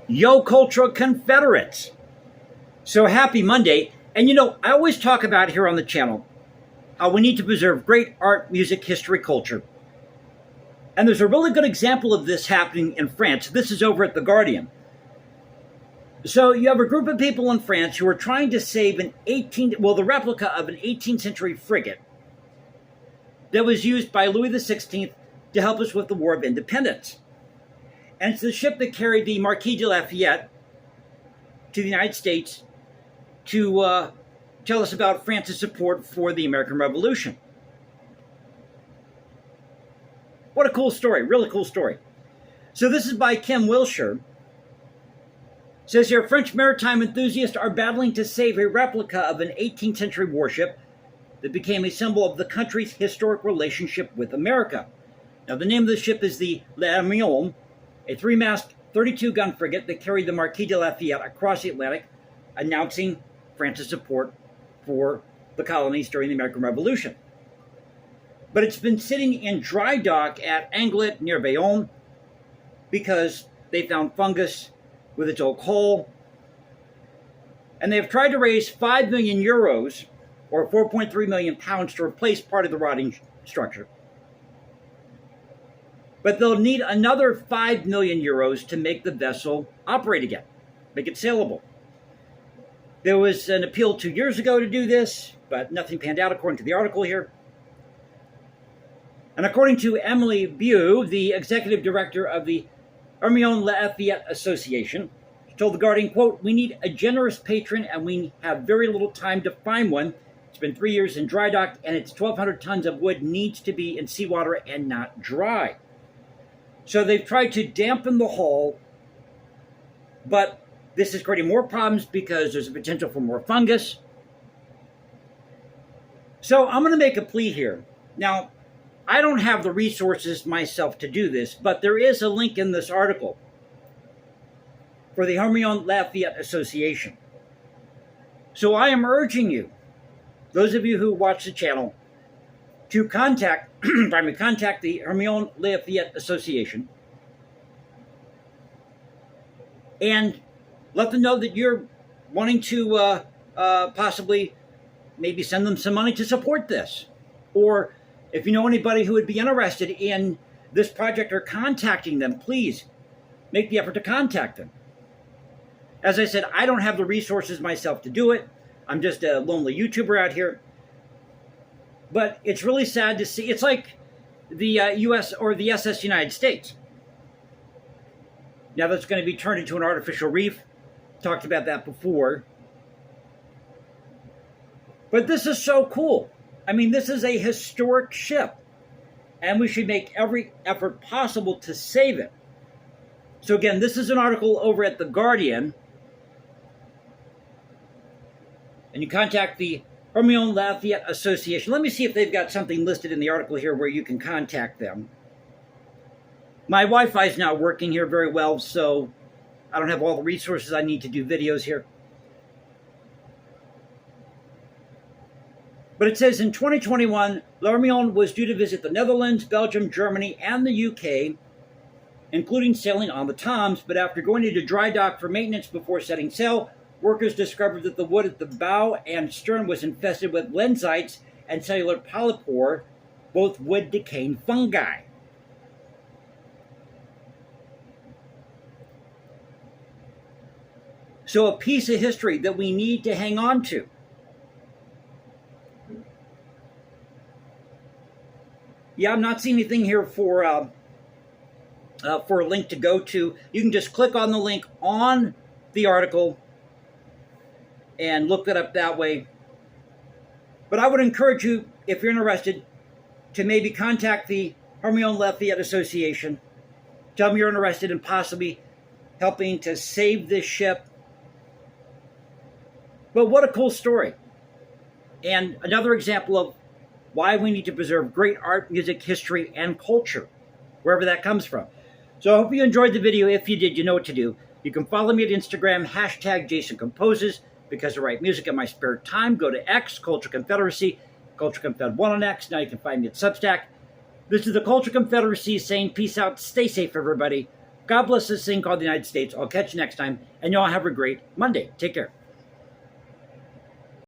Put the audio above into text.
Yo, Cultural Confederates. So happy Monday. And I always talk about here on the channel how we need to preserve great art, music, history, culture. And there's a really good example of this happening in France. This is over at The Guardian. So you have a group of people in France who are trying to save the replica of an 18th century frigate that was used by Louis XVI to help us with the War of Independence. And it's the ship that carried the Marquis de Lafayette to the United States to tell us about France's support for the American Revolution. What a cool story, really cool story. So this is by Kim Wilshire. It says here, French maritime enthusiasts are battling to save a replica of an 18th century warship that became a symbol of the country's historic relationship with America. Now the name of the ship is the L'Hermione, a three-mast, 32-gun frigate that carried the Marquis de Lafayette across the Atlantic, announcing France's support for the colonies during the American Revolution. But it's been sitting in dry dock at Anglet near Bayonne because they found fungus with its old hull. And they have tried to raise 5 million euros, or 4.3 million pounds, to replace part of the rotting structure. But they'll need another 5 million euros to make the vessel operate again, make it sailable. There was an appeal 2 years ago to do this, but nothing panned out according to the article here. And according to Emily Bew, the executive director of the Hermione Lafayette Association, she told The Guardian, quote, "We need a generous patron and we have very little time to find one. It's been 3 years in dry dock and its 1,200 tons of wood needs to be in seawater and not dry." So they've tried to dampen the hull, but this is creating more problems because there's a potential for more fungus. So I'm going to make a plea here. Now, I don't have the resources myself to do this, but there is a link in this article for the Hermione Lafayette Association. So I am urging you, those of you who watch the channel, to contact the Hermione Lafayette Association and let them know that you're wanting to possibly maybe send them some money to support this. Or if you know anybody who would be interested in this project or contacting them, please make the effort to contact them. As I said, I don't have the resources myself to do it. I'm just a lonely YouTuber out here. But it's really sad to see. It's like the U.S. or the SS United States. Now that's going to be turned into an artificial reef. Talked about that before. But this is so cool. I mean, this is a historic ship. And we should make every effort possible to save it. So again, this is an article over at The Guardian. And you contact the Hermione Lafayette Association. Let me see if they've got something listed in the article here where you can contact them. My Wi-Fi is not working here very well, so I don't have all the resources I need to do videos here. But it says in 2021, L'Hermione was due to visit the Netherlands, Belgium, Germany, and the UK, including sailing on the Thames, but after going into dry dock for maintenance before setting sail, workers discovered that the wood at the bow and stern was infested with lenzites and cellular polypore, both wood-decaying fungi. So a piece of history that we need to hang on to. Yeah, I'm not seeing anything here for a link to go to. You can just click on the link on the article and look it up that way. But I would encourage you, if you're interested, to maybe contact the Hermione Lafayette Association. Tell them you're interested in possibly helping to save this ship. But what a cool story. And another example of why we need to preserve great art, music, history, and culture, wherever that comes from. So I hope you enjoyed the video. If you did, you know what to do. You can follow me at Instagram, #JasonComposes, because I write music in my spare time. Go to X, Culture Confederacy, Culture Confed 1 on X. Now you can find me at Substack. This is the Culture Confederacy saying peace out. Stay safe, everybody. God bless this thing called the United States. I'll catch you next time, and y'all have a great Monday. Take care.